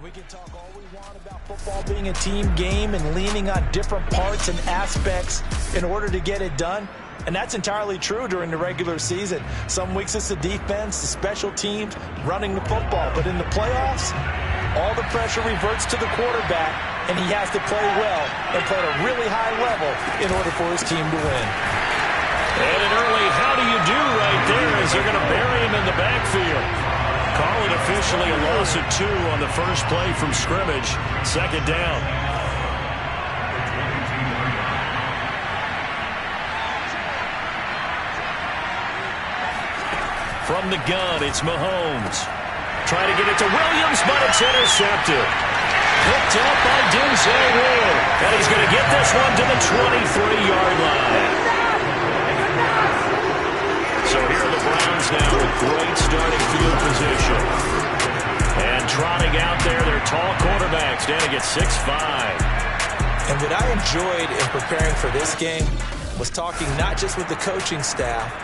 And we can talk all we want about football being a team game and leaning on different parts and aspects in order to get it done. And that's entirely true during the regular season. Some weeks it's the defense, the special teams, running the football. But in the playoffs, all the pressure reverts to the quarterback, and he has to play well and play at a really high level in order for his team to win. And an early how do you do right there as they're going to bury him in the backfield. Call it officially a loss of 2 on the first play from scrimmage. Second down. From the gun, it's Mahomes. Trying to get it to Williams, but it's intercepted. Picked up by Denzel Ward. And he's going to get this one to the 23-yard line. So here are the Browns now with great starting field position. And trotting out there, their tall quarterbacks standing at 6'5". And what I enjoyed in preparing for this game was talking not just with the coaching staff,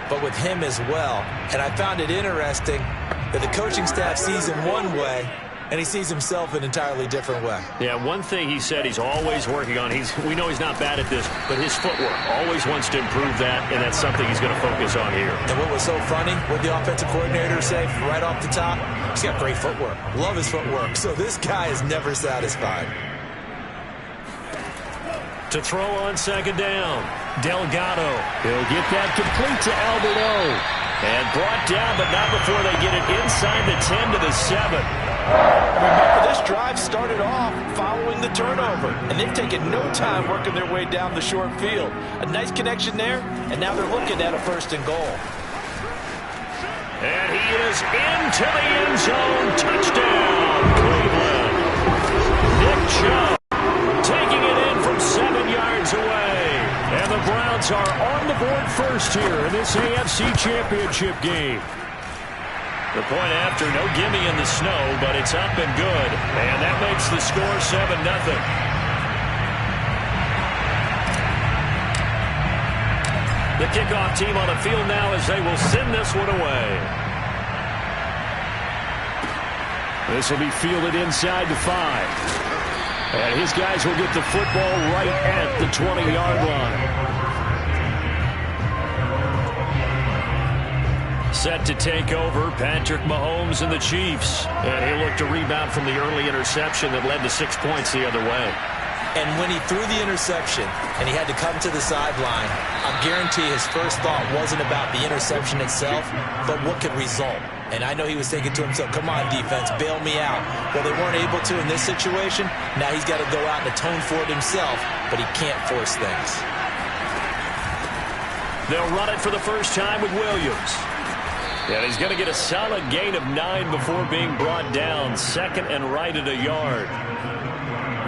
but with him as well. And I found it interesting that the coaching staff sees him one way, and he sees himself an entirely different way. Yeah, one thing he said he's always working on, we know he's not bad at this, but his footwork, always wants to improve that, and that's something he's going to focus on here. And what was so funny, what the offensive coordinator said right off the top, he's got great footwork. Love his footwork. So this guy is never satisfied. To throw on second down, Delgado. He'll get that complete to Albert O. And brought down, but not before they get it inside the 10 to the 7. Remember, this drive started off following the turnover, and they've taken no time working their way down the short field. A nice connection there, and now they're looking at a 1st and goal. And he is into the end zone. Touchdown, Cleveland. Nick Chubb taking it in from 7 yards away. And the Browns are on the board first here in this AFC Championship game. The point after, no gimme in the snow, but it's up and good. And that makes the score 7-0. The kickoff team on the field now as they will send this one away. This will be fielded inside the 5. And his guys will get the football right at the 20-yard line. Set to take over, Patrick Mahomes and the Chiefs. And he'll look to rebound from the early interception that led to 6 points the other way. And when he threw the interception and he had to come to the sideline, I guarantee his first thought wasn't about the interception itself, but what could result. And I know he was thinking to himself, come on, defense, bail me out. Well, they weren't able to in this situation. Now he's got to go out and atone for it himself, but he can't force things. They'll run it for the first time with Williams. And he's going to get a solid gain of 9 before being brought down. 2nd and right at a yard.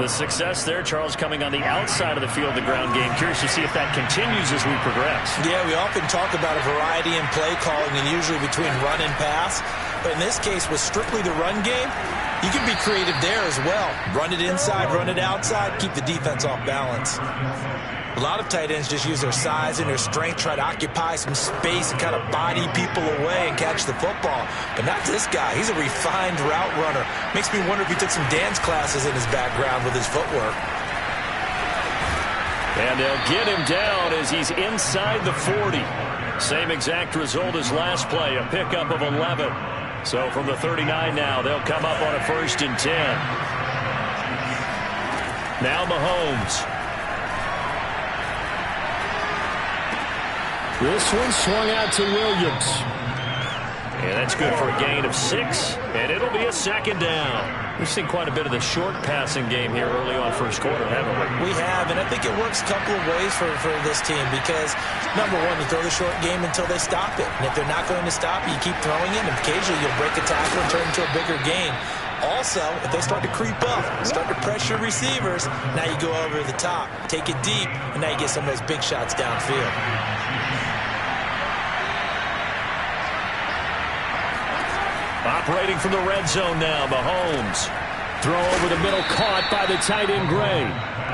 The success there, Charles, coming on the outside of the field, the ground game. Curious to see if that continues as we progress. Yeah, we often talk about a variety in play calling and usually between run and pass. But in this case, with strictly the run game, you can be creative there as well. Run it inside, run it outside, keep the defense off balance. A lot of tight ends just use their size and their strength, try to occupy some space and kind of body people away and catch the football. But not this guy. He's a refined route runner. Makes me wonder if he took some dance classes in his background with his footwork. And they'll get him down as he's inside the 40. Same exact result as last play, a pickup of 11. So from the 39 now, they'll come up on a 1st and 10. Now Mahomes. This one swung out to Williams. And that's good for a gain of 6, and it'll be a 2nd down. We've seen quite a bit of the short passing game here early on first quarter, haven't we? We have, and I think it works a couple of ways for this team because, number one, you throw the short game until they stop it. And if they're not going to stop it, you keep throwing it, and occasionally you'll break a tackle and turn it into a bigger gain. Also, if they start to creep up, start to pressure receivers, now you go over the top, take it deep, and now you get some of those big shots downfield. Operating from the red zone now, Mahomes. Throw over the middle, caught by the tight end Gray.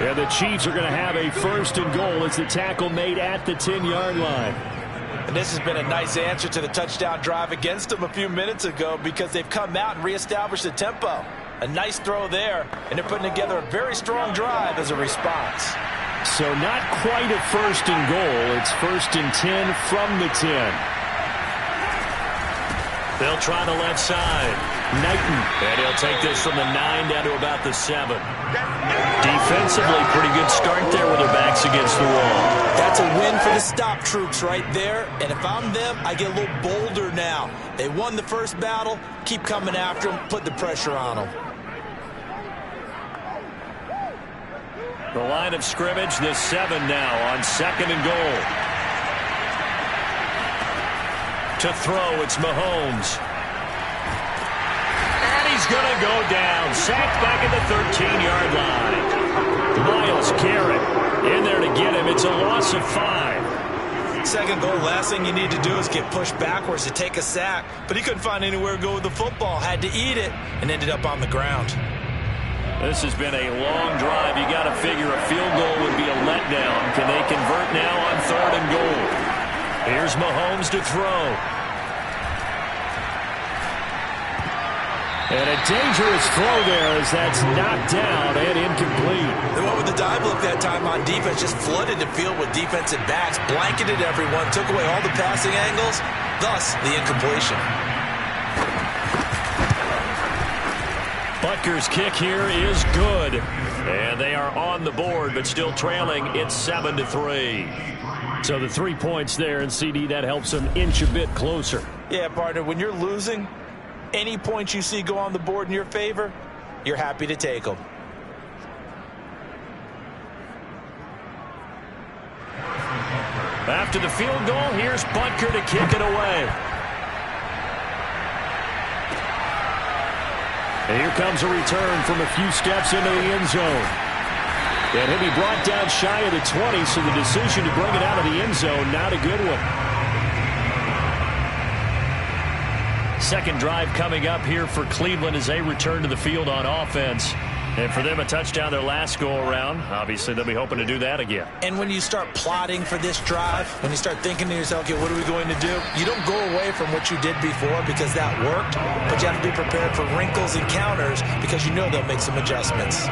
And the Chiefs are going to have a 1st and goal as the tackle made at the 10-yard line. And this has been a nice answer to the touchdown drive against them a few minutes ago because they've come out and reestablished the tempo. A nice throw there, and they're putting together a very strong drive as a response. So not quite a 1st and goal. It's 1st and 10 from the 10. They'll try the left side. Knighton. And he'll take this from the 9 down to about the 7. Defensively, pretty good start there with their backs against the wall. That's a win for the stop troops right there. And if I'm them, I get a little bolder now. They won the first battle. Keep coming after them. Put the pressure on them. The line of scrimmage, the 7 now on 2nd and goal. To throw, it's Mahomes. And he's going to go down. Sacked back at the 13-yard line. Miles Garrett in there to get him. It's a loss of 5. 2nd goal, last thing you need to do is get pushed backwards to take a sack. But he couldn't find anywhere to go with the football. Had to eat it and ended up on the ground. This has been a long drive. You got to figure a field goal would be a letdown. Can they convert now on 3rd and goal? Here's Mahomes to throw. And a dangerous throw there as that's knocked down and incomplete. They went with the dive look that time on defense, just flooded the field with defensive backs, blanketed everyone, took away all the passing angles, thus the incompletion. Butker's kick here is good. And they are on the board, but still trailing. It's 7-3. So the 3 points there, and CD, that helps them inch a bit closer. Yeah, partner, when you're losing, any points you see go on the board in your favor, you're happy to take them. After the field goal, here's Butker to kick it away. And here comes a return from a few steps into the end zone. And he'll be brought down shy of the 20, so the decision to bring it out of the end zone, not a good one. 2nd drive coming up here for Cleveland as they return to the field on offense. And for them, a touchdown their last go-around. Obviously, they'll be hoping to do that again. And when you start plotting for this drive, when you start thinking to yourself, okay, what are we going to do? You don't go away from what you did before because that worked, but you have to be prepared for wrinkles and counters because you know they'll make some adjustments.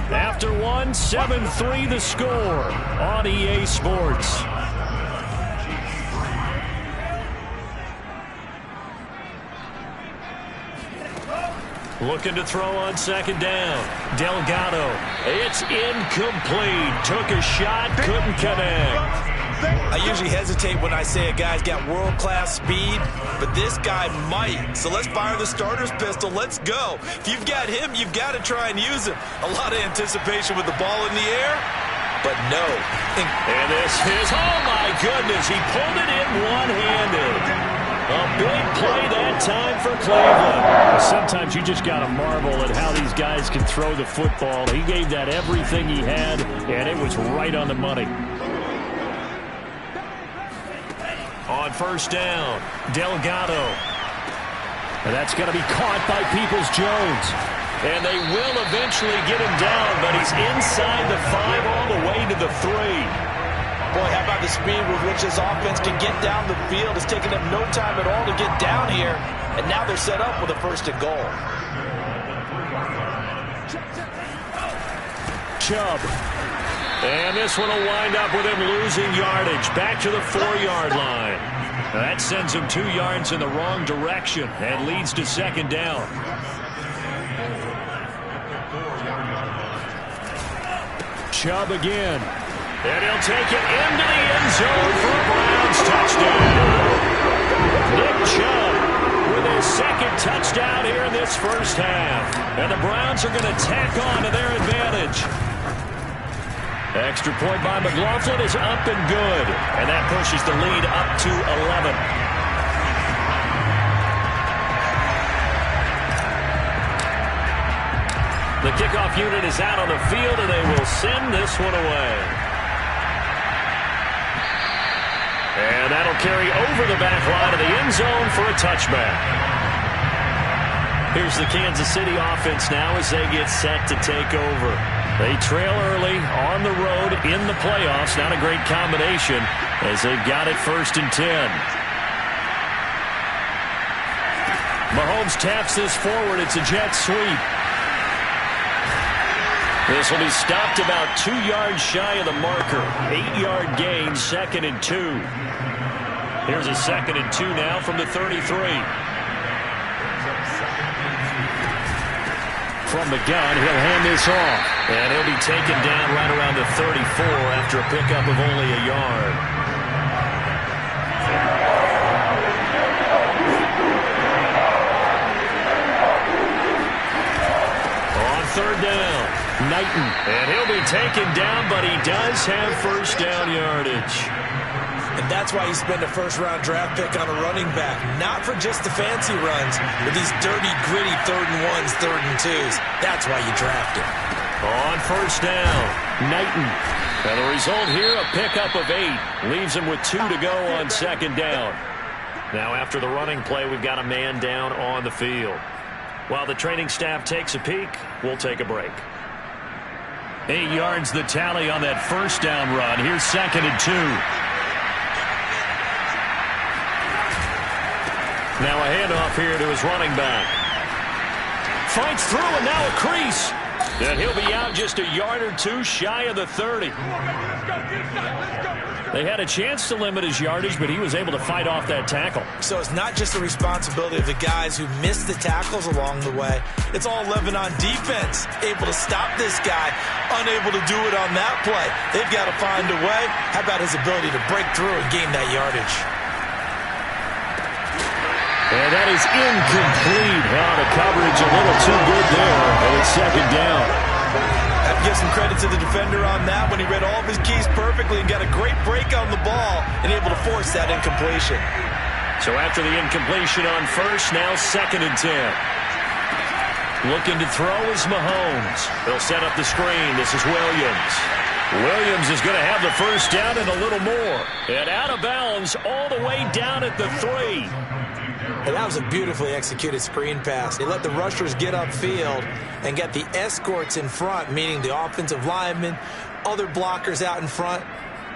After 7-3 the score on EA Sports. Looking to throw on 2nd down. Delgado. It's incomplete. Took a shot, couldn't connect. I usually hesitate when I say a guy's got world-class speed, but this guy might. So let's fire the starter's pistol. Let's go. If you've got him, you've got to try and use him. A lot of anticipation with the ball in the air, but no. And this is, oh my goodness, he pulled it in one-handed. A big play that time for Cleveland. Sometimes you just got to marvel at how these guys can throw the football. He gave that everything he had, and it was right on the money. On 1st down, Delgado. And that's going to be caught by Peoples-Jones. And they will eventually get him down, but he's inside the 5 all the way to the 3. Boy, how about the speed with which this offense can get down the field? It's taken them no time at all to get down here, and now they're set up with a 1st and goal. Chubb. And this one will wind up with him losing yardage. Back to the 4-yard line. That sends him 2 yards in the wrong direction and leads to 2nd down. Chubb again. And he'll take it into the end zone for a Browns touchdown. Nick Chubb with his 2nd touchdown here in this 1st half. And the Browns are going to tack on to their advantage. Extra point by McLaughlin is up and good. And that pushes the lead up to 11. The kickoff unit is out on the field, and they will send this one away. And that'll carry over the back line of the end zone for a touchback. Here's the Kansas City offense now as they get set to take over. They trail early on the road in the playoffs. Not a great combination as they've got it 1st and 10. Mahomes taps this forward. It's a jet sweep. This will be stopped about 2 yards shy of the marker. 8-yard gain, 2nd and 2. Here's a 2nd and 2 now from the 33. From the gun, he'll hand this off. And he'll be taken down right around the 34 after a pickup of only a yard. On 3rd down, Knighton. And he'll be taken down, but he does have first down yardage. And that's why you spend a first-round draft pick on a running back. Not for just the fancy runs, but these dirty, gritty 3rd and 1s, 3rd and 2s. That's why you draft him. On 1st down, Knighton. And the result here, a pickup of 8. Leaves him with 2 to go on 2nd down. Now after the running play, we've got a man down on the field. While the training staff takes a peek, we'll take a break. 8 yards the tally on that 1st down run. Here's 2nd and 2. Now a handoff here to his running back. Fights through and now a crease. And he'll be out just a yard or 2 shy of the 30. They had a chance to limit his yardage, but he was able to fight off that tackle. So it's not just the responsibility of the guys who missed the tackles along the way. It's all 11 on defense. Able to stop this guy, unable to do it on that play. They've got to find a way. How about his ability to break through and gain that yardage? And that is incomplete. The coverage a little too good there. And it's 2nd down. Have to give some credit to the defender on that when he read all of his keys perfectly and got a great break on the ball and able to force that incompletion. So after the incompletion on 1st, now 2nd and 10. Looking to throw is Mahomes. He'll set up the screen. This is Williams. Williams is going to have the first down and a little more. And out of bounds all the way down at the 3. And that was a beautifully executed screen pass. They let the rushers get upfield and get the escorts in front, meaning the offensive linemen, other blockers out in front,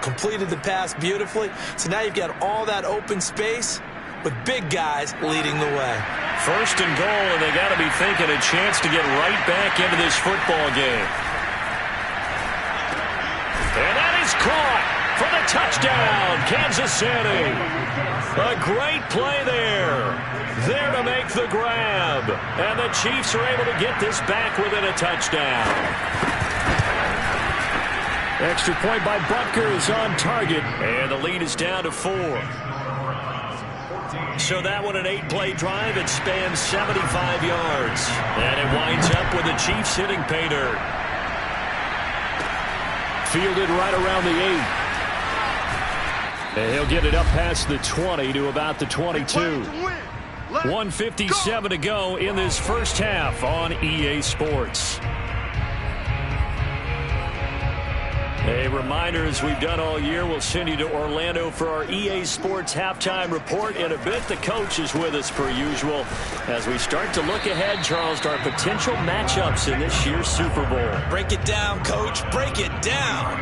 completed the pass beautifully. So now you've got all that open space with big guys leading the way. 1st and goal, and they got to be thinking a chance to get right back into this football game. And that is caught for the touchdown, Kansas City. A great play there. There to make the grab. And the Chiefs are able to get this back within a touchdown. Extra point by Butker is on target. And the lead is down to 4. So that one an 8-play drive. It spans 75 yards. And it winds up with the Chiefs hitting pay dirt. Fielded right around the 8. And he'll get it up past the 20 to about the 22. 1:57 to go in this first half on EA Sports. A reminder, as we've done all year, we'll send you to Orlando for our EA Sports halftime report. In a bit, the coach is with us per usual as we start to look ahead, Charles, to our potential matchups in this year's Super Bowl. Break it down, Coach. Break it down.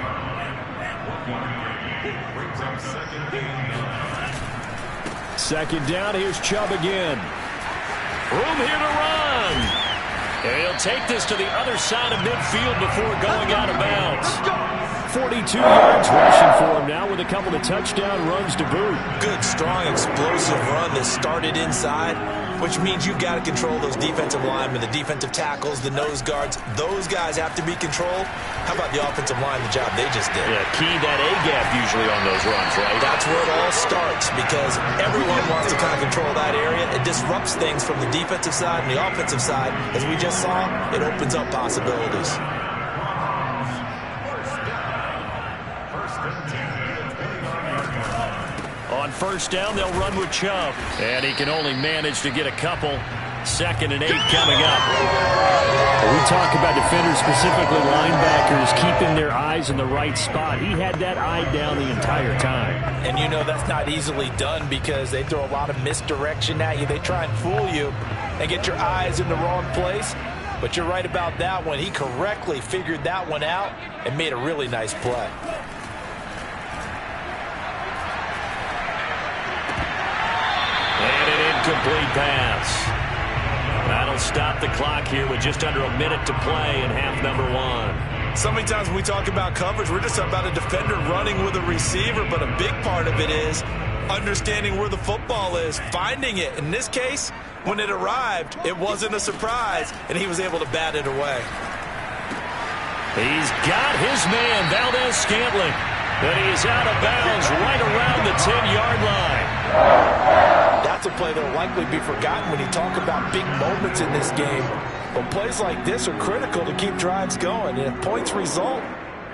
Second down, here's Chubb again. Room here to run. And he'll take this to the other side of midfield before going out of bounds. 42 yards rushing for him now with a couple of touchdown runs to boot. Good, strong, explosive run that started inside, which means you've got to control those defensive linemen, the defensive tackles, the nose guards. Those guys have to be controlled. How about the offensive line, the job they just did? Yeah, key that A-gap usually on those runs, right? That's where it all starts because everyone wants to kind of control that area. It disrupts things from the defensive side and the offensive side. As we just saw, it opens up possibilities. On first down, they'll run with Chubb. And he can only manage to get a couple. 2nd and 8 coming up. We talk about defenders, specifically linebackers, keeping their eyes in the right spot. He had that eye down the entire time. And you know that's not easily done because they throw a lot of misdirection at you. They try and fool you and get your eyes in the wrong place. But you're right about that one. He correctly figured that one out and made a really nice play. And an incomplete pass. That'll stop the clock here with just under a minute to play in half number one. So many times when we talk about coverage, we're just about a defender running with a receiver, but a big part of it is understanding where the football is, finding it. In this case, when it arrived, it wasn't a surprise, and he was able to bat it away. He's got his man, Valdez-Scantling, but he's out of bounds right around the 10-yard line. That's a play that will likely be forgotten when you talk about big moments in this game. But plays like this are critical to keep drives going, and if points result,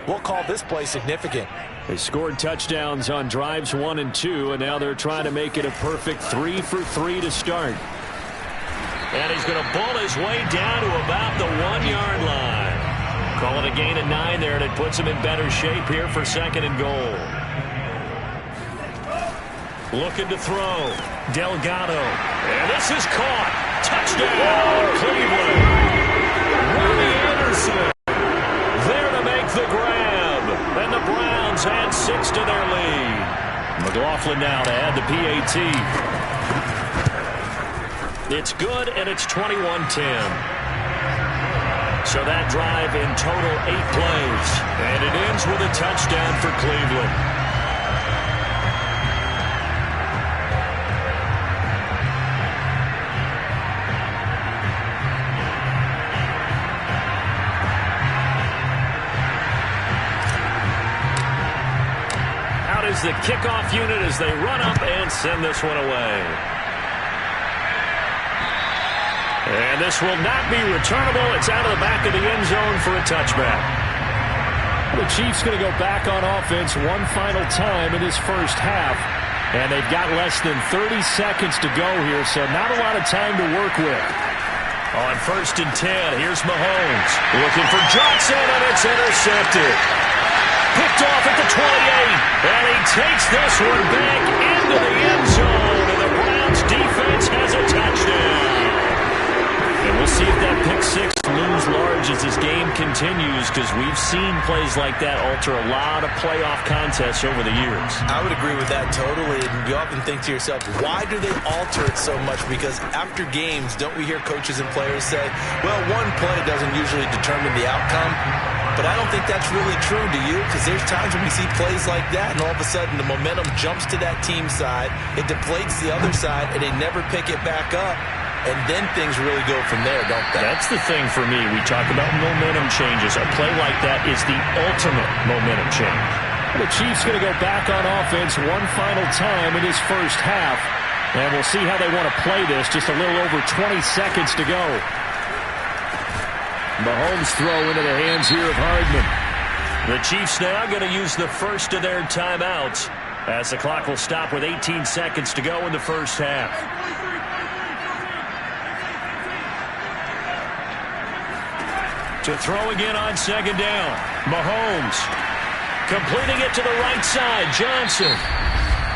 we'll call this play significant. They scored touchdowns on drives 1 and 2, and now they're trying to make it a perfect 3 for 3 to start. And he's going to bull his way down to about the 1-yard line. Call it a gain of 9 there, and it puts him in better shape here for 2nd and goal. Looking to throw. Delgado. And this is caught. Touchdown, Cleveland. Robbie Anderson there to make the grab. And the Browns add 6 to their lead. McLaughlin now to add the PAT. It's good, and it's 21-10. So that drive in total 8 plays. And it ends with a touchdown for Cleveland. Out is the kickoff unit as they run up and send this one away. And this will not be returnable. It's out of the back of the end zone for a touchback. The Chiefs going to go back on offense one final time in this first half. And they've got less than 30 seconds to go here, so not a lot of time to work with. On 1st and 10, here's Mahomes. Looking for Johnson, and it's intercepted. Picked off at the 28. And he takes this one back into the end zone. And the Browns defense has a touchdown. And we'll see if that pick 6 looms large as this game continues, because we've seen plays like that alter a lot of playoff contests over the years. I would agree with that totally. And you often think to yourself, why do they alter it so much? Because after games, don't we hear coaches and players say, well, one play doesn't usually determine the outcome. But I don't think that's really true, do you? Because there's times when we see plays like that, and all of a sudden the momentum jumps to that team side, it deflates the other side, and they never pick it back up. And then things really go from there, don't they? That's the thing for me. We talk about momentum changes. A play like that is the ultimate momentum change. The Chiefs going to go back on offense one final time in this first half. And we'll see how they want to play this. Just a little over 20 seconds to go. Mahomes throw into the hands here of Hardman. The Chiefs now going to use the first of their timeouts, as the clock will stop with 18 seconds to go in the first half. To throw again on 2nd down. Mahomes completing it to the right side. Johnson.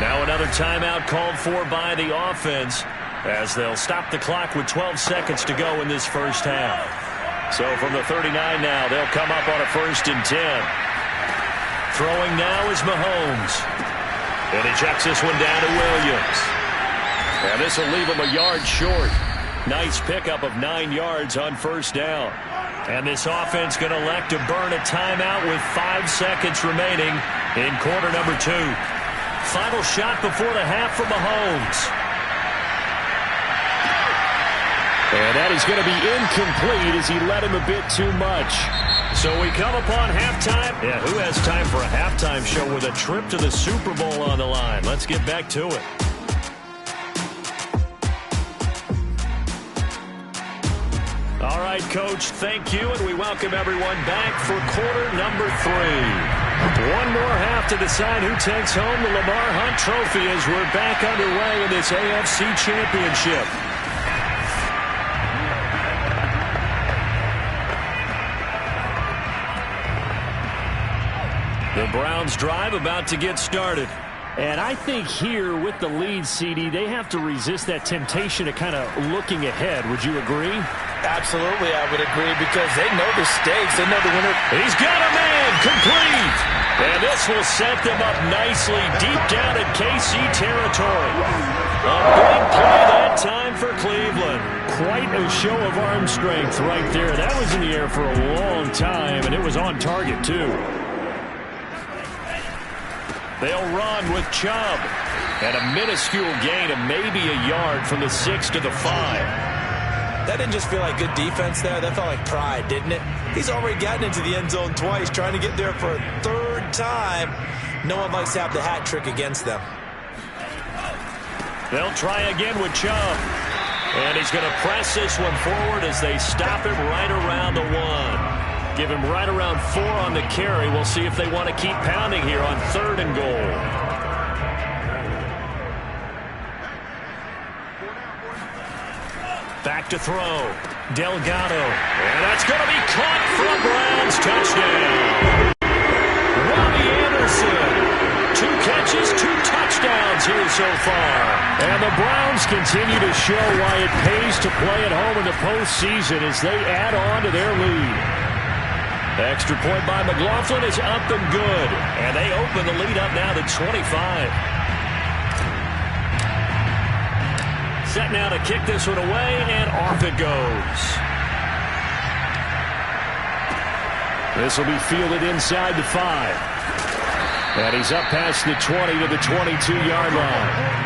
Now another timeout called for by the offense, as they'll stop the clock with 12 seconds to go in this first half. So from the 39 now, they'll come up on a 1st and 10. Throwing now is Mahomes. And he checks this one down to Williams. And this will leave him a yard short. Nice pickup of 9 yards on 1st down. And this offense going to elect to burn a timeout with 5 seconds remaining in quarter number 2. Final shot before the half for Mahomes. And that is going to be incomplete as he led him a bit too much. So we come upon halftime. Yeah, who has time for a halftime show with a trip to the Super Bowl on the line? Let's get back to it. All right, Coach, thank you, and we welcome everyone back for quarter number 3. One more half to decide who takes home the Lamar Hunt Trophy as we're back underway in this AFC Championship. The Browns drive about to get started. And I think here with the lead, CD, they have to resist that temptation of kind of looking ahead. Would you agree? Absolutely, I would agree, because they know the stakes. They know the winner. He's got a man, complete. And this will set them up nicely deep down in KC territory. A big play that time for Cleveland. quite a show of arm strength right there. That was in the air for a long time, and it was on target, too. They'll run with Chubb. And a minuscule gain of maybe a yard from the 6 to the 5. That didn't just feel like good defense there. That felt like pride, didn't it? He's already gotten into the end zone twice, trying to get there for a third time. No one likes to have the hat trick against them. They'll try again with Chubb. And he's going to press this one forward as they stop him right around the 1. Give him right around 4 on the carry. We'll see if they want to keep pounding here on 3rd and goal. Back to throw. Delgado. And that's going to be caught for a Browns touchdown. Robbie Anderson. 2 catches, 2 touchdowns here so far. And the Browns continue to show why it pays to play at home in the postseason as they add on to their lead. Extra point by McLaughlin is up and good. And they open the lead up now to 25. Set now to kick this one away, and off it goes. This will be fielded inside the 5. And he's up past the 20 to the 22-yard line.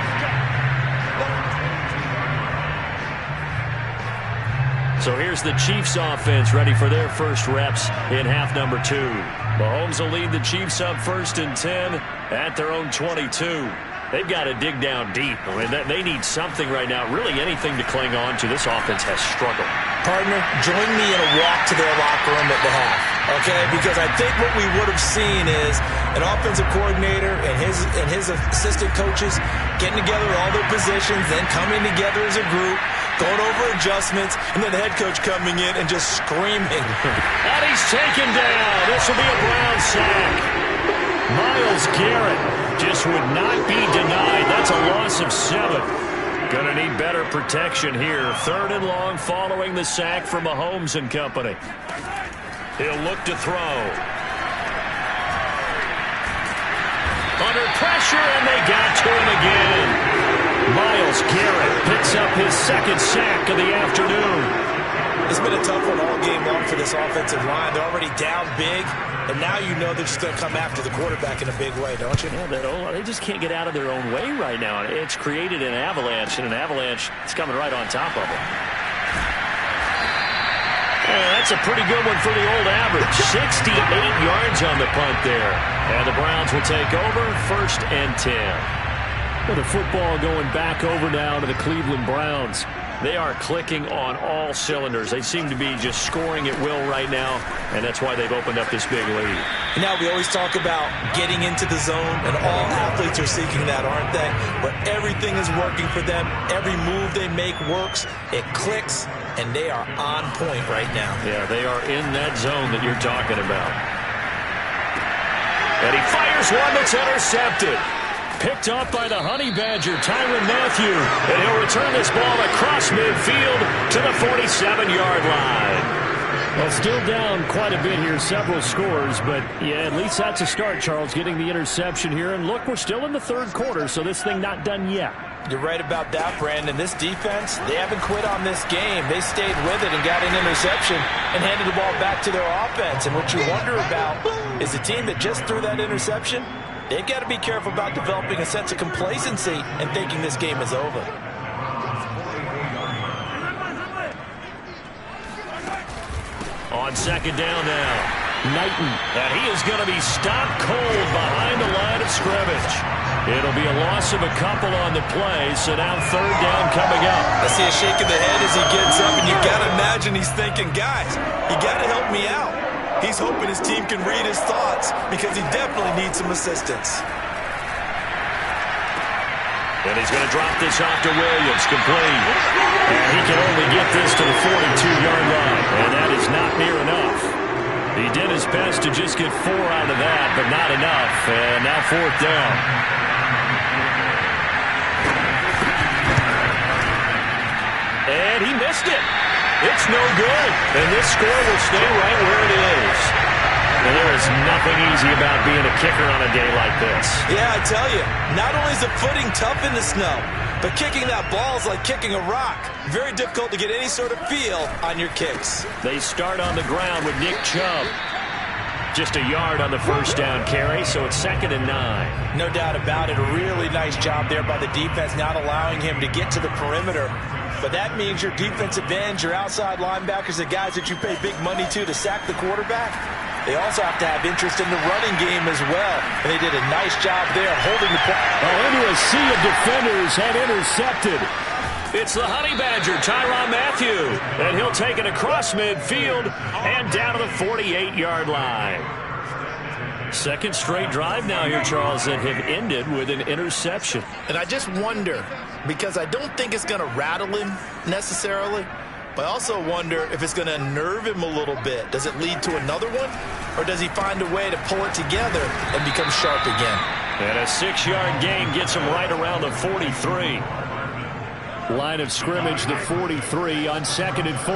So here's the Chiefs offense ready for their first reps in half number 2. Mahomes will lead the Chiefs up 1st and 10 at their own 22. They've got to dig down deep. I mean, they need something right now, really anything to cling on to. This offense has struggled. Partner, join me in a walk to their locker room at the half, okay? Because I think what we would have seen is an offensive coordinator and his assistant coaches getting together all their positions, then coming together as a group, going over adjustments, and then the head coach coming in and just screaming. And he's taken down. This will be a Brown sack. Myles Garrett just would not be denied. That's a loss of 7. Going to need better protection here. 3rd and long following the sack from Mahomes and company. He'll look to throw. Under pressure, and they got to him again. Myles Garrett picks up his 2nd sack of the afternoon. It's been a tough one all game long for this offensive line. They're already down big, and now you know they're just going to come after the quarterback in a big way, don't you? Yeah, they just can't get out of their own way right now. It's created an avalanche, and an avalanche is coming right on top of them. Yeah, that's a pretty good one for the old average. 68 yards on the punt there. And the Browns will take over 1st and 10. Well, the football going back over now to the Cleveland Browns. They are clicking on all cylinders. They seem to be just scoring at will right now, and that's why they've opened up this big lead. Now we always talk about getting into the zone, and all athletes are seeking that, aren't they? Where everything is working for them. Every move they make works. It clicks, and they are on point right now. Yeah, they are in that zone that you're talking about. And he fires one that's intercepted. Picked off by the Honey Badger, Tyrann Mathieu. And he'll return this ball across midfield to the 47-yard line. Well, still down quite a bit here, several scores. But, yeah, at least that's a start, Charles, getting the interception here. And, look, we're still in the 3rd quarter, so this thing not done yet. You're right about that, Brandon. This defense, they haven't quit on this game. They stayed with it and got an interception and handed the ball back to their offense. And what you wonder about is the team that just threw that interception, they've got to be careful about developing a sense of complacency and thinking this game is over. On 2nd down now, Knighton. And he is going to be stopped cold behind the line of scrimmage. It'll be a loss of a couple on the play, so now 3rd down coming up. I see a shake of the head as he gets up, and you got to imagine he's thinking, guys, you got to help me out. He's hoping his team can read his thoughts because he definitely needs some assistance. And he's going to drop this off to Williams, complete. And he can only get this to the 42-yard line, and that is not near enough. He did his best to just get 4 out of that, but not enough. And now 4th down. And he missed it. It's no good. And this score will stay right where it is. And there is nothing easy about being a kicker on a day like this. Yeah, I tell you, not only is the footing tough in the snow, but kicking that ball is like kicking a rock. Very difficult to get any sort of feel on your kicks. They start on the ground with Nick Chubb. Just a yard on the first down carry, so it's 2nd and 9. No doubt about it. A really nice job there by the defense, not allowing him to get to the perimeter. But that means your defensive ends, your outside linebackers, the guys that you pay big money to sack the quarterback, they also have to have interest in the running game as well. And they did a nice job there holding the ball. Into a sea of defenders and intercepted. It's the Honey Badger, Tyrann Mathieu. And he'll take it across midfield and down to the 48-yard line. Second straight drive now here, Charles, that have ended with an interception. And I just wonder, because I don't think it's going to rattle him necessarily, but I also wonder if it's going to unnerve him a little bit. Does it lead to another one? Or does he find a way to pull it together and become sharp again? And a 6-yard gain gets him right around the 43. Line of scrimmage, the 43 on 2nd and 4.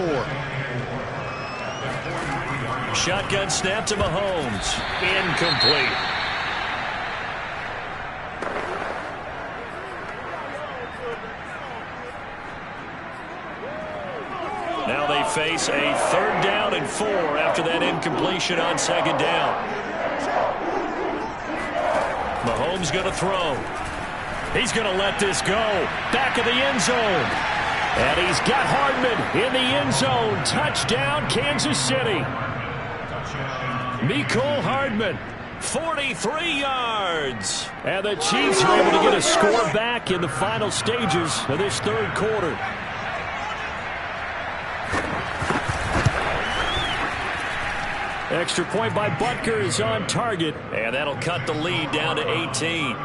Shotgun snap to Mahomes. Incomplete. Now they face a 3rd down and 4 after that incompletion on 2nd down. Mahomes going to throw. He's going to let this go. Back of the end zone. And he's got Hardman in the end zone. Touchdown, Kansas City. Mecole Hardman, 43 yards. And the Chiefs are able to get a score back in the final stages of this 3rd quarter. Extra point by Butker is on target. And that'll cut the lead down to 18.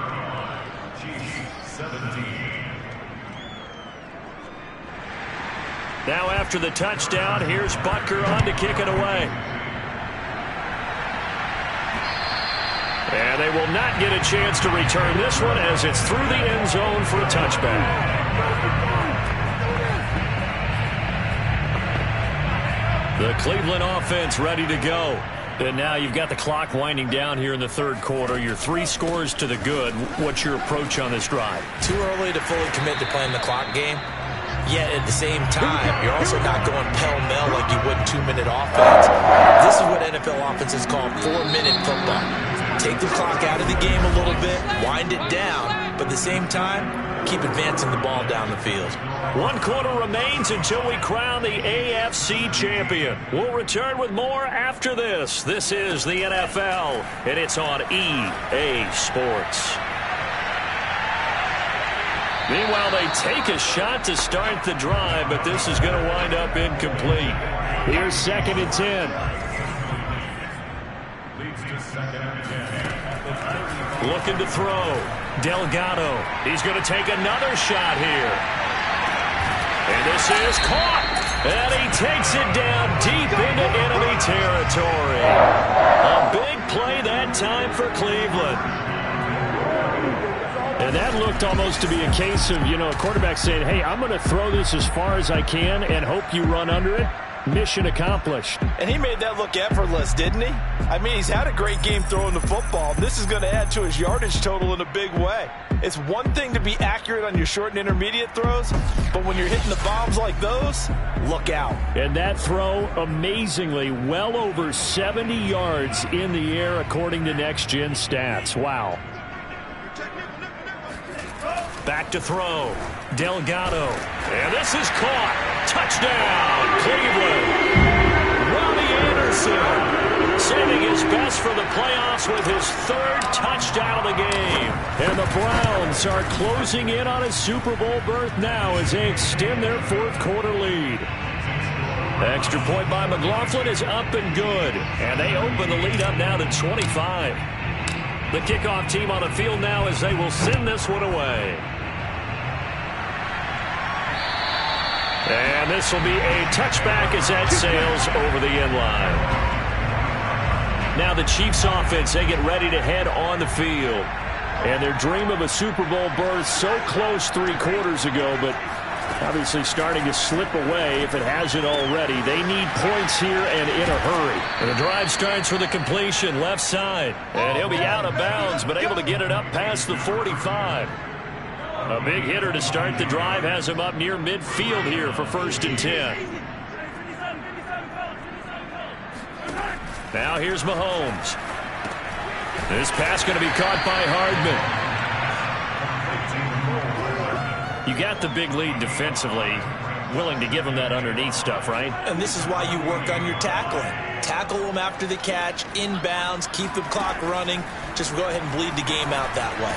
Now after the touchdown, here's Butker on to kick it away. And they will not get a chance to return this one as it's through the end zone for a touchback. The Cleveland offense ready to go. And now you've got the clock winding down here in the 3rd quarter. You're 3 scores to the good. What's your approach on this drive? Too early to fully commit to playing the clock game. Yet at the same time, you're also not going pell-mell like you would 2-minute offense. This is what NFL offenses call 4-minute football. Take the clock out of the game a little bit, wind it down, but at the same time, keep advancing the ball down the field. 1 quarter remains until we crown the AFC champion. We'll return with more after this. This is the NFL, and it's on EA Sports. Meanwhile, they take a shot to start the drive, but this is going to wind up incomplete. Here's 2nd and 10. Looking to throw. Delgado. He's going to take another shot here. And this is caught. And he takes it down deep into enemy territory. A big play that time for Cleveland. And that looked almost to be a case of, a quarterback saying, hey, I'm going to throw this as far as I can and hope you run under it. Mission accomplished. And he made that look effortless, didn't he? I mean, he's had a great game throwing the football. This is going to add to his yardage total in a big way. It's one thing to be accurate on your short and intermediate throws, but when you're hitting the bombs like those, look out. And that throw, amazingly, well over 70 yards in the air, according to Next Gen Stats. Wow. Back to throw. Delgado. And this is caught. Touchdown, Cleveland. Robbie Anderson saving his best for the playoffs with his 3rd touchdown of the game. And the Browns are closing in on a Super Bowl berth now as they extend their 4th quarter lead. Extra point by McLaughlin is up and good. And they open the lead up now to 25. The kickoff team on the field now as they will send this one away. And this will be a touchback as that sails over the end line. Now the Chiefs offense, they get ready to head on the field. And their dream of a Super Bowl berth so close 3 quarters ago, but Obviously starting to slip away if it hasn't already. They need points here and in a hurry. And the drive starts with a completion left side. And he'll be out of bounds, but able to get it up past the 45. A big hitter to start the drive has him up near midfield here for 1st and 10. Now here's Mahomes. This pass going to be caught by Hardman. You got the big lead defensively, willing to give them that underneath stuff, right? And this is why you work on your tackling. Tackle them after the catch, inbounds, keep the clock running. Just go ahead and bleed the game out that way.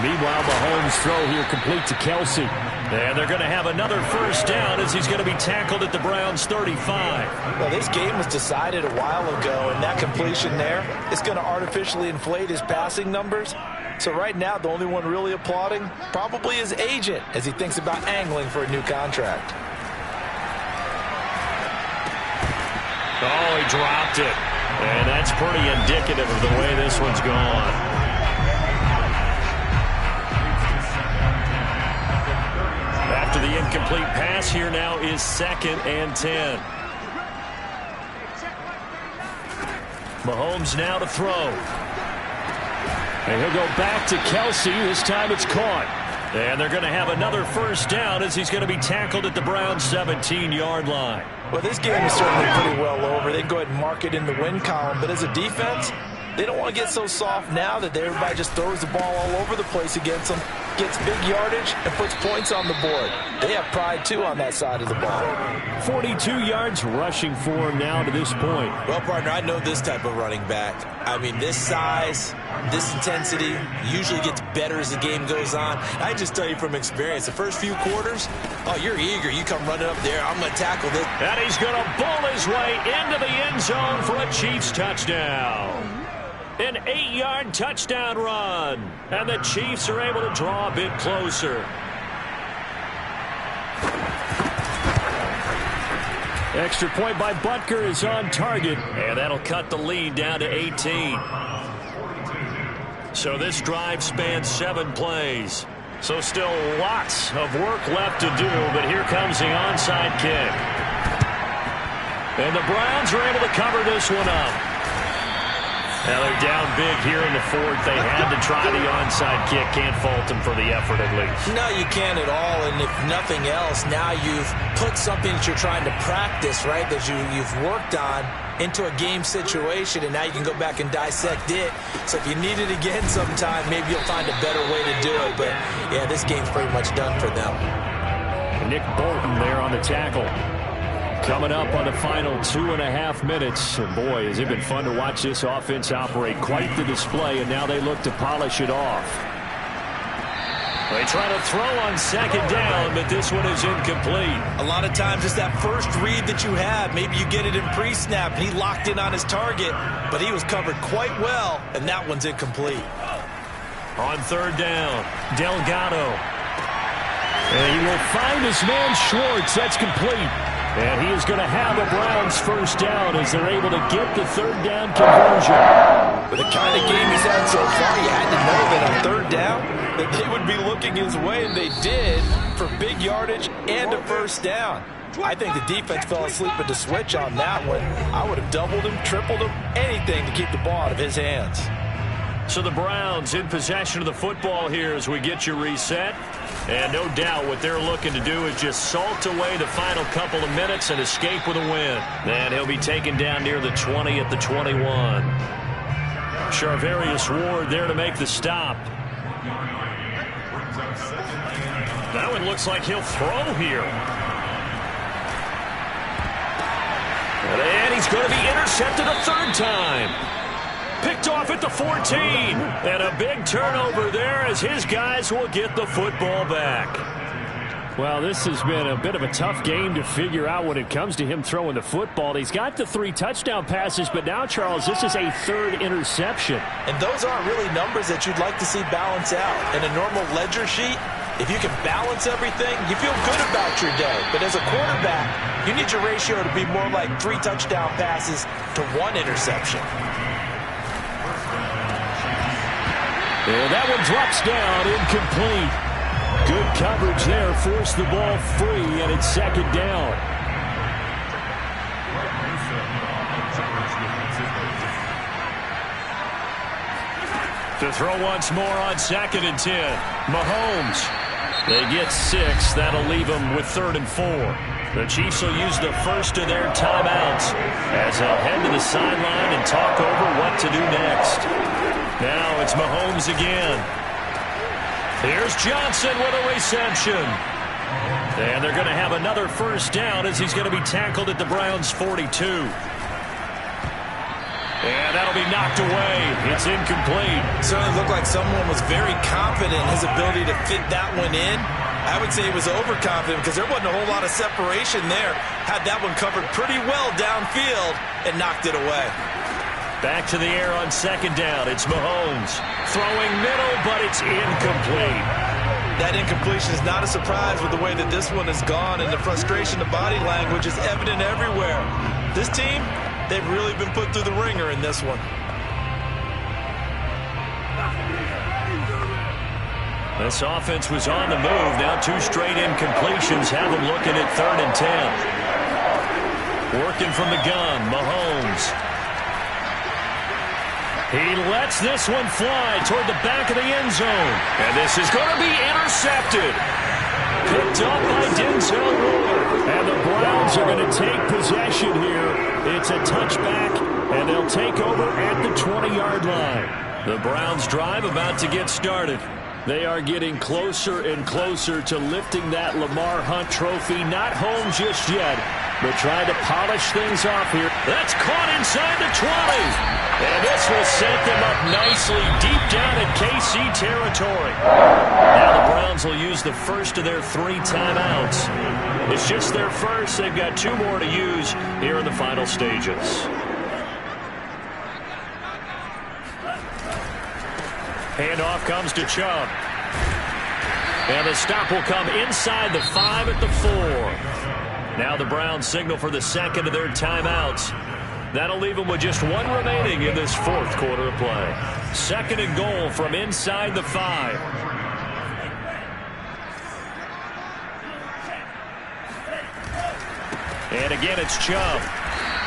Meanwhile, Mahomes' throw here complete to Kelsey. And they're going to have another 1st down as he's going to be tackled at the Browns' 35. Well, this game was decided a while ago, and that completion there is going to artificially inflate his passing numbers. So right now, the only one really applauding probably his agent as he thinks about angling for a new contract. Oh, he dropped it. And that's pretty indicative of the way this one's gone. After the incomplete pass, here now is 2nd and 10. Mahomes now to throw. And he'll go back to Kelsey. This time it's caught. And they're going to have another 1st down as he's going to be tackled at the Browns' 17-yard line. Well, this game is certainly pretty well over. They can go ahead and mark it in the win column. But as a defense, they don't want to get so soft now that everybody just throws the ball all over the place against them, gets big yardage, and puts points on the board. They have pride, too, on that side of the ball. 42 yards rushing for him now to this point. Well, partner, I know this type of running back. I mean, this size, this intensity usually gets better as the game goes on. I just tell you from experience, the first few quarters, oh, you're eager. You come running up there, I'm going to tackle this. And he's going to bull his way into the end zone for a Chiefs touchdown. An 8-yard touchdown run. And the Chiefs are able to draw a bit closer. Extra point by Butker is on target. And that'll cut the lead down to 18. So this drive spans 7 plays. So still lots of work left to do. But here comes the onside kick. And the Browns are able to cover this one up. Now they're down big here in the 4th. They had to try the onside kick. Can't fault them for the effort at least. No, you can't at all. And if nothing else, now you've put something that you're trying to practice, right, that you've worked on into a game situation, and now you can go back and dissect it. So if you need it again sometime, maybe you'll find a better way to do it. But, yeah, this game's pretty much done for them. Nick Bolton there on the tackle. Coming up on the final 2.5 minutes. And boy, has it been fun to watch this offense operate. Quite the display, and now they look to polish it off. They try to throw on 2nd down, but this one is incomplete. A lot of times it's that first read that you have. Maybe you get it in pre-snap, and he locked in on his target, but he was covered quite well, and that one's incomplete. On 3rd down, Delgado. And he will find his man Schwartz. That's complete. And he is going to have the Browns 1st down as they're able to get the 3rd down conversion. With the kind of game he's had so far, you had to know that on 3rd down that they would be looking his way, and they did, for big yardage and a 1st down. I think the defense fell asleep at the switch on that one. I would have doubled him, tripled him, anything to keep the ball out of his hands. So the Browns in possession of the football here as we get you reset. And no doubt what they're looking to do is just salt away the final couple of minutes and escape with a win. And he'll be taken down near the 20 at the 21. Charvarius Ward there to make the stop. That one looks like he'll throw here. And he's going to be intercepted a 3rd time. Picked off at the 14. And a big turnover there as his guys will get the football back. Well, this has been a bit of a tough game to figure out when it comes to him throwing the football. He's got the 3 touchdown passes, but now, Charles, this is a 3rd interception. And those aren't really numbers that you'd like to see balance out. In a normal ledger sheet, if you can balance everything, you feel good about your day. But as a quarterback, you need your ratio to be more like 3 touchdown passes to 1 interception. And that one drops down incomplete. Good coverage there. Forced the ball free, and it's second down. To throw once more on 2nd and 10. Mahomes. They get 6. That'll leave them with 3rd and 4. The Chiefs will use the first of their timeouts as they'll head to the sideline and talk over what to do next. Now it's Mahomes again. Here's Johnson with a reception. And they're going to have another first down as he's going to be tackled at the Browns' 42. And that'll be knocked away. It's incomplete. Certainly looked like someone was very confident in his ability to fit that one in. I would say he was overconfident because there wasn't a whole lot of separation there. Had that one covered pretty well downfield and knocked it away. Back to the air on 2nd down. It's Mahomes. Throwing middle, but it's incomplete. That incompletion is not a surprise with the way that this one has gone, and the frustration, the body language is evident everywhere. This team, they've really been put through the ringer in this one. This offense was on the move. Now 2 straight incompletions have them looking at 3rd and 10. Working from the gun, Mahomes. He lets this one fly toward the back of the end zone. And this is going to be intercepted. Picked up by Denzel Ward. And the Browns are going to take possession here. It's a touchback, and they'll take over at the 20-yard line. The Browns drive about to get started. They are getting closer and closer to lifting that Lamar Hunt trophy. Not home just yet, but trying to polish things off here. That's caught inside the 20. And this will set them up nicely deep down in KC territory. Now the Browns will use the first of their 3 timeouts. It's just their first. They've got 2 more to use here in the final stages. Handoff comes to Chubb. And the stop will come inside the 5 at the 4. Now the Browns signal for the second of their timeouts. That'll leave them with just 1 remaining in this 4th quarter of play. 2nd and goal from inside the 5. And again, it's Chubb.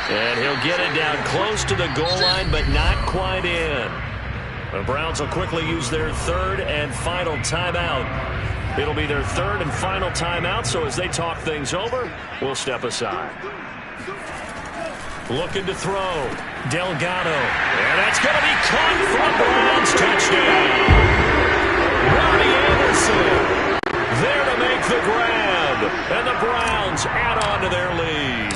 And he'll get it down close to the goal line, but not quite in. The Browns will quickly use their 3rd and final timeout. It'll be their 3rd and final timeout, so as they talk things over, we'll step aside. Looking to throw. Delgado. And that's going to be caught from Browns. Touchdown. Ronnie Anderson there to make the grab. And the Browns add on to their lead.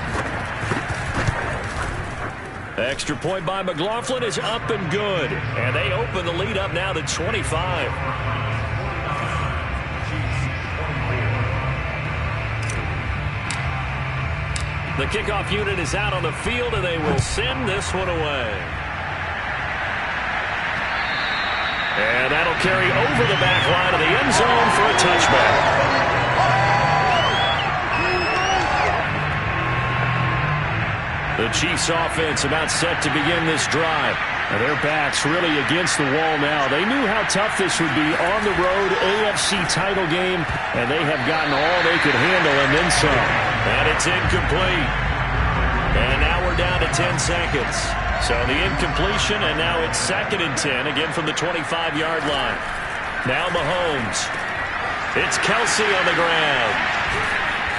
Extra point by McLaughlin is up and good. And they open the lead up now to 25. The kickoff unit is out on the field, and they will send this one away. And that'll carry over the back line of the end zone for a touchback. The Chiefs offense about set to begin this drive. And their backs really against the wall now. They knew how tough this would be on the road, AFC title game, and they have gotten all they could handle and then some. And it's incomplete. And now we're down to 10 seconds. So the incompletion, and now it's 2nd and 10, again from the 25-yard line. Now Mahomes. It's Kelsey on the ground.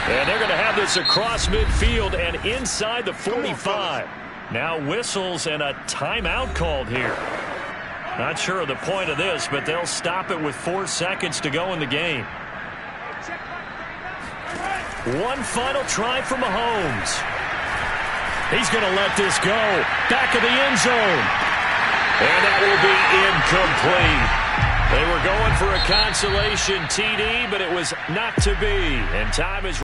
And they're going to have this across midfield and inside the 45. Now whistles and a timeout called here. Not sure of the point of this, but they'll stop it with 4 seconds to go in the game. One final try for Mahomes. He's going to let this go. Back of the end zone. And that will be incomplete. They were going for a consolation TD, but it was not to be. And time is